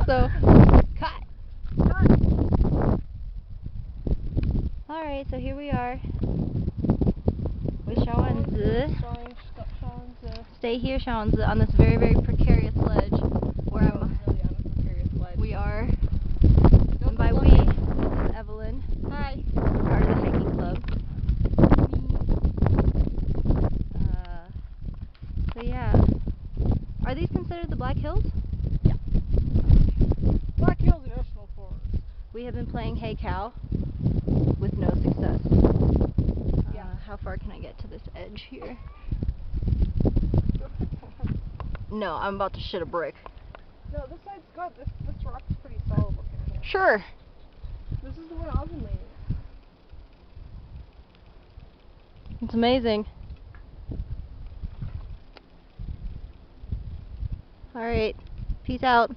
So, cut. Alright, so here we are with Xiao and Tzyy. Stay here, Xiao and Tzyy, on this very, very precarious ledge. Where I'm really on a precarious ledge. We are. And by we, this is Evelyne. Hi. Part of the hiking club. So yeah. Are these considered the Black Hills? Yeah. Black Hills National Forest. We have been playing Hey Cow with no success. How far can I get to this edge here? No, I'm about to shit a brick. No, this side's good. This rock's pretty solid looking. Sure. This is the one I've been leaning. It's amazing. Alright, peace out.